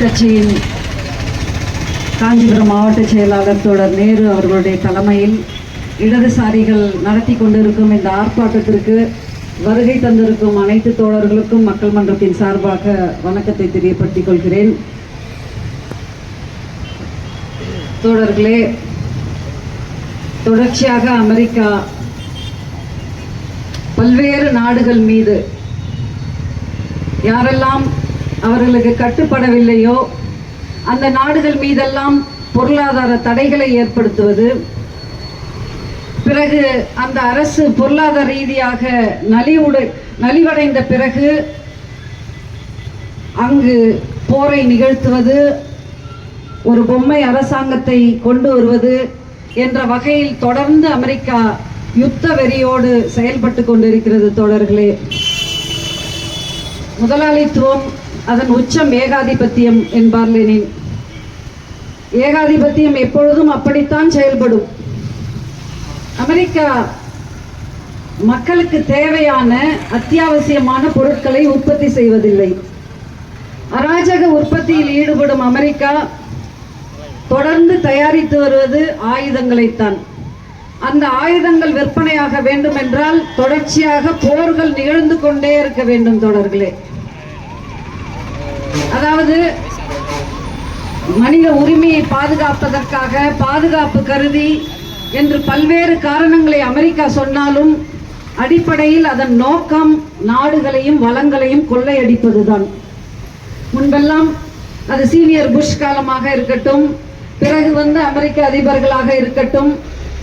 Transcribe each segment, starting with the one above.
கட்சியின் காஞ்சிபுரம் மாவட்ட செயலாளர் தோழர் நேரு அவர்களுடைய தலைமையில் இடதுசாரிகள் நடத்தி கொண்டிருக்கும் இந்த ஆர்ப்பாட்டத்திற்கு வருகை தந்திருக்கும் அனைத்து தோழர்களுக்கும் மக்கள் மன்றத்தின் சார்பாக வணக்கத்தை தெரியப்படுத்திக் கொள்கிறேன். தோழர்களே, தொடர்ச்சியாக அமெரிக்கா பல்வேறு நாடுகள் மீது யாரெல்லாம் அவர்களுக்கு கட்டுப்படவில்லையோ அந்த நாடுகள் மீதெல்லாம் பொருளாதார தடைகளை ஏற்படுத்துவது, பிறகு அந்த அரசு பொருளாதார ரீதியாக நலிவடைந்த பிறகு அங்கு போரை நிகழ்த்துவது, ஒரு பொம்மை அரசாங்கத்தை கொண்டு வருவது என்ற வகையில் தொடர்ந்து அமெரிக்கா யுத்த வெறியோடு செயல்பட்டு கொண்டிருக்கிறது. தோழர்களே, முதலாளித்துவம் அதன் உச்சம் ஏகாதிபத்தியம் என்பார் லெனின். ஏகாதிபத்தியம் எப்பொழுதும் அப்படித்தான் செயல்படும். அமெரிக்கா மக்களுக்கு தேவையான அத்தியாவசியமான பொருட்களை உற்பத்தி செய்வதில்லை. அராஜக உற்பத்தியில் ஈடுபடும் அமெரிக்கா தொடர்ந்து தயாரித்து வருவது ஆயுதங்களைத்தான். அந்த ஆயுதங்கள் விற்பனையாக வேண்டும் என்றால் தொடர்ச்சியாக போர்கள் நிகழ்ந்து கொண்டே இருக்க வேண்டும். தோழர்களே, அதாவது மனித உரிமையை பாதுகாப்பதற்காக, பாதுகாப்பு கருதி என்று பல்வேறு காரணங்களை அமெரிக்கா சொன்னாலும் அடிப்படையில் அதன் நோக்கம் நாடுகளையும் வளங்களையும் கொள்ளையடிப்பதுதான். முன்பெல்லாம் அது சீனியர் புஷ் காலமாக இருக்கட்டும், பிறகு அமெரிக்க அதிபர்களாக இருக்கட்டும்,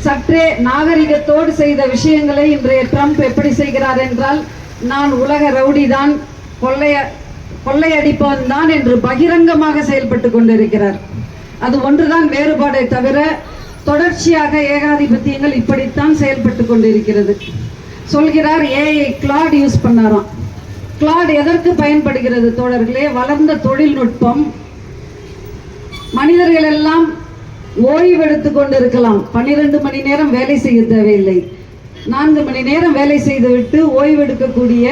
சற்றே நாகரிகத்தோடு செய்த விஷயங்களை இன்றைய ட்ரம்ப் எப்படி செய்கிறார் என்றால், நான் உலக ரவுடி தான், கொள்ளையடிப்பவன் தான் என்று பகிரங்கமாக செயல்பட்டு கொண்டிருக்கிறார். அது ஒன்றுதான் வேறுபாடை தவிர தொடர்ச்சியாக ஏகாதிபத்தியங்கள் இப்படித்தான் செயல்பட்டு கொண்டிருக்கிறது. சொல்கிறார் ஏஐ கிளாட் யூஸ் பண்ணாராம். கிளாட் எதற்கு பயன்படுகிறது தோழர்களே? வளர்ந்த தொழில்நுட்பம். மனிதர்கள் எல்லாம் ஓய்வு எடுத்துக் கொண்டிருக்கலாம். 12 மணி நேரம் வேலை செய்ய தேவையில்லை. 4 மணி நேரம் வேலை செய்துவிட்டு ஓய்வெடுக்கக்கூடிய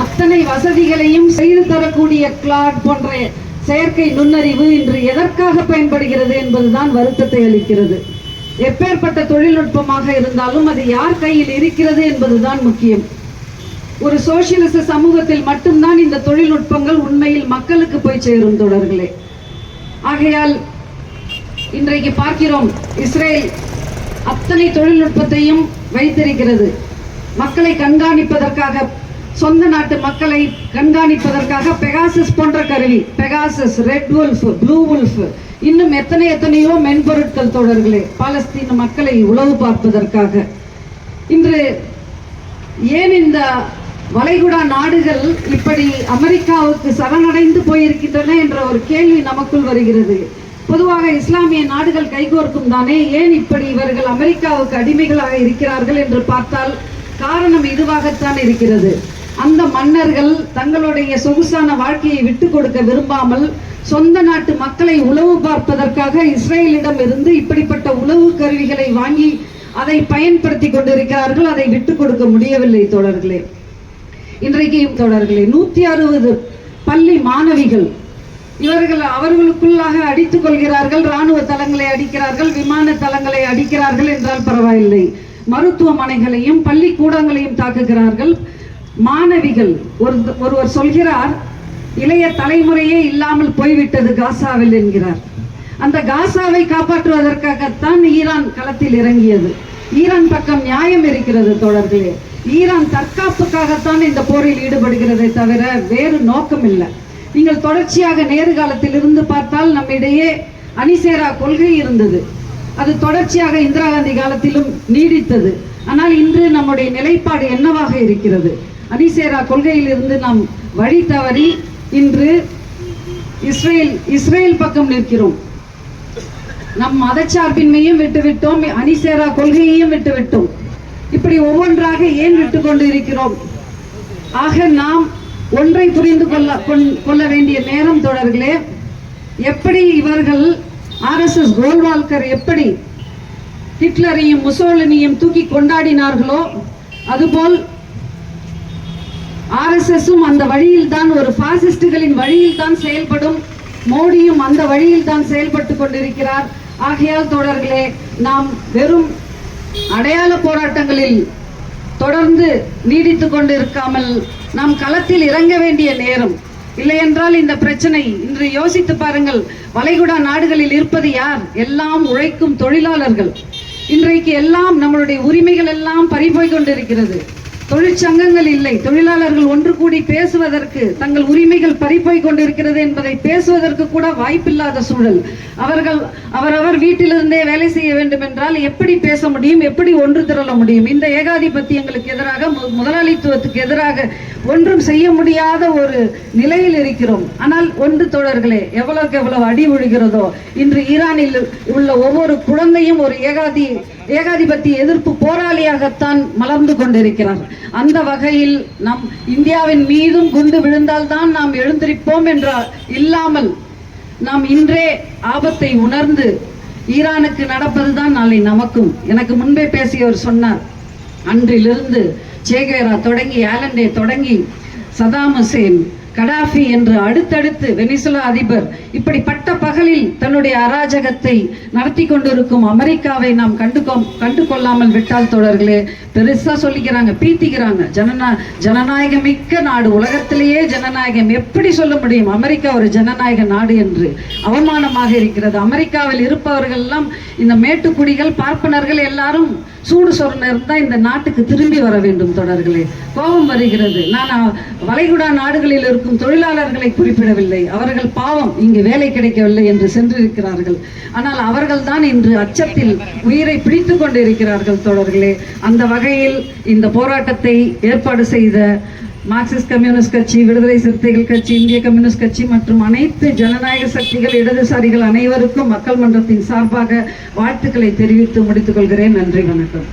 அத்தனை வசதிகளையும் செய்து தரக்கூடிய கிளாட் போன்ற செயற்கை நுண்ணறிவு இன்று எதற்காக பயன்படுகிறது என்பதுதான் வருத்தத்தை அளிக்கிறது. எப்பேற்பட்ட தொழில்நுட்பமாக இருந்தாலும் அது யார் கையில் இருக்கிறது என்பதுதான் முக்கியம். ஒரு சோசியலிச சமூகத்தில் மட்டும்தான் இந்த தொழில்நுட்பங்கள் உண்மையில் மக்களுக்கு போய் சேரும். தொடர்களே, ஆகையால் இன்றைக்கு பார்க்கிறோம், இஸ்ரேல் அத்தனை தொழில்நுட்பத்தையும் வைத்திருக்கிறது. மக்களை கண்காணிப்பதற்காக, சொந்த நாட்டு மக்களை கண்காணிப்பதற்காக பெகாசஸ் போன்ற கருவி, Pegasus, red wolf, blue wolf, இன்னும் எத்தனையோ மென்பொருட்கள் தோழர்களே, பாலஸ்தீன மக்களை உளவு பார்ப்பதற்காக. இன்று ஏன் இந்த வளைகுடா நாடுகள் இப்படி அமெரிக்காவுக்கு சரணடைந்து போயிருக்கின்றன என்ற ஒரு கேள்வி நமக்குள் வருகிறது. பொதுவாக இஸ்லாமிய நாடுகள் கைகோர்க்கும் தானே, ஏன் இப்படி இவர்கள் அமெரிக்காவுக்கு அடிமைகளாக இருக்கிறார்கள் என்று பார்த்தால் காரணம் இதுவாகத்தான் இருக்கிறது. அந்த மன்னர்கள் தங்களுடைய சொகுசான வாழ்க்கையை விட்டு கொடுக்க விரும்பாமல் சொந்த நாட்டு மக்களை உளவு பார்ப்பதற்காக இஸ்ரேலிடம் இருந்து இப்படிப்பட்ட உளவு கருவிகளை வாங்கி அதை பயன்படுத்தி கொண்டிருக்கிறார்கள். அதை விட்டுக் கொடுக்க முடியவில்லை. தோழர்களே, இன்றைக்கு தோழர்களே 160 பள்ளி மாணவிகள் இவர்கள் அவர்களுக்குள்ளாக அடித்துக் கொள்கிறார்கள். இராணுவ தளங்களை அடிக்கிறார்கள், விமான தளங்களை அடிக்கிறார்கள் என்றால் பரவாயில்லை, மருத்துவமனைகளையும் பள்ளிக்கூடங்களையும் தாக்குகிறார்கள். மாணவிகள், ஒருவர் சொல்கிறார், இளைய தலைமுறையே இல்லாமல் போய்விட்டது காசாவில் என்கிறார். அந்த காசாவை காப்பாற்றுவதற்காகத்தான் ஈரான் களத்தில் இறங்கியது. ஈரான் பக்கம் நியாயம் இருக்கிறது தோழர்களே. ஈரான் தற்காப்புக்காகத்தான் இந்த போரில் ஈடுபடுகிறதை தவிர வேறு நோக்கம் இல்லை. நீங்கள் தொடர்ச்சியாக நேரு காலத்தில் இருந்து பார்த்தால் நம்மிடையே அணிசேரா கொள்கை இருந்தது. அது தொடர்ச்சியாக இந்திரா காந்தி காலத்திலும் நீடித்தது. ஆனால் இன்று நம்முடைய நிலைப்பாடு என்னவாக இருக்கிறது? அணிசேரா கொள்கையில் இருந்து நாம் வழி தவறி இன்று இஸ்ரேல் பக்கம் நிற்கிறோம். நம் மதச்சார்பின்மையும் விட்டுவிட்டோம், அணிசேரா கொள்கையையும் விட்டுவிட்டோம். இப்படி ஒவ்வொன்றாக ஏன் விட்டு கொண்டு இருக்கிறோம்? ஆக நாம் ஒன்றை புரிந்து கொள்ள வேண்டிய நேரம் தோழர்களே. எப்படி இவர்கள் RSS கோல்வால்கர் எப்படி ஹிட்லரையும் முசோலினியும் தூக்கி கொண்டாடினார்களோ அதுபோல் RSSம் அந்த வழியில் தான், ஒரு பாசிஸ்டுகளின் வழியில் தான் செயல்படும். மோடியும் அந்த வழியில் தான் செயல்பட்டு கொண்டிருக்கிறார். ஆகையால் தோழர்களே, நாம் வெறும் அடையாள போராட்டங்களில் தொடர்ந்து நீடித்து கொண்டு இருக்காமல் நாம் களத்தில் இறங்க வேண்டிய நேரம். இல்லையென்றால் இந்த பிரச்சனை, இன்று யோசித்து பாருங்கள், வளைகுடா நாடுகளில் இருப்பது யார்? எல்லாம் உழைக்கும் தொழிலாளர்கள். இன்றைக்கு எல்லாம் நம்மளுடைய உரிமைகள் எல்லாம் பறிபோய் கொண்டிருக்கிறது. தொழிற்சங்கங்கள் இல்லை, தொழிலாளர்கள் ஒன்று கூடி பேசுவதற்கு, தங்கள் உரிமைகள் பறிபோய் கொண்டிருக்கிறது என்பதை பேசுவதற்கு கூட வாய்ப்பில்லாத சூழல். அவரவர் வீட்டிலிருந்தே வேலை செய்ய வேண்டும் என்றால் எப்படி பேச முடியும்? எப்படி ஒன்று திரள முடியும்? இந்த ஏகாதிபத்தியங்களுக்கு எதிராக, முதலாளித்துவத்துக்கு எதிராக ஒன்றும் செய்ய முடியாத ஒரு நிலையில் இருக்கிறோம். ஆனால் ஒன்று தோழர்களே, எவ்வளவுக்கு எவ்வளவு அடி விழுகிறதோ, இன்று ஈரானில் உள்ள ஒவ்வொரு குழந்தையும் ஒரு ஏகாதிபத்திய எதிர்ப்பு போராளியாகத்தான் மலர்ந்து கொண்டிருக்கிறார். அந்த வகையில் நம் இந்தியாவின் மீதும் குண்டு விழுந்தால்தான் நாம் எழுந்திருப்போம் என்ற இல்லாமல், நாம் இன்றே ஆபத்தை உணர்ந்து, ஈரானுக்கு நடப்பதுதான் நாளை நமக்கும். எனக்கு முன்பே பேசியவர் சொன்னார், அன்றிலிருந்து சேகேரா தொடங்கி, ஆலண்டே தொடங்கி, சதாம் ஹுசேன், கடாஃபி என்று அடுத்தடுத்து வெனிசுலா அதிபர், இப்படி பட்ட பகலில் தன்னுடைய அராஜகத்தை நடத்தி கொண்டிருக்கும் அமெரிக்காவை நாம் கண்டு கொள்ளாமல் விட்டால் தோழர்களே, பெருசா சொல்லிக்கிறாங்க, பீத்திக்கிறாங்க. ஜனநாயக மிக்க நாடு, உலகத்திலேயே ஜனநாயகம், எப்படி சொல்ல முடியும் அமெரிக்கா ஒரு ஜனநாயக நாடு என்று? அவமானமாக இருக்கிறது. அமெரிக்காவில் இருப்பவர்கள் எல்லாம், இந்த மேட்டுக்குடிகள், பார்ப்பனர்கள் எல்லாரும் சூடு சொரண இருந்தால் இந்த நாட்டுக்கு திரும்பி வர வேண்டும் தோழர்களே. கோபம் வருகிறது. நான் வளைகுடா நாடுகளில் இருக்கும் தொழிலாளர்களை குறிப்பிடவில்லை. அவர்கள் பாவம், இங்கு வேலை கிடைக்கவில்லை என்று சென்றிருக்கிறார்கள். ஆனால் அவர்கள் தான் இன்று அச்சத்தில் உயிரை பிடித்து கொண்டிருக்கிறார்கள் தோழர்களே. அந்த வகையில் இந்த போராட்டத்தை ஏற்பாடு செய்த மார்க்சிஸ்ட் கம்யூனிஸ்ட் கட்சி, விடுதலை சிறுத்தைகள் கட்சி, இந்திய கம்யூனிஸ்ட் கட்சி மற்றும் அனைத்து ஜனநாயக சக்திகள், இடதுசாரிகள் அனைவருக்கும் மக்கள் மன்றத்தின் சார்பாக வாழ்த்துக்களை தெரிவித்து முடித்துக் கொள்கிறேன். நன்றி, வணக்கம்.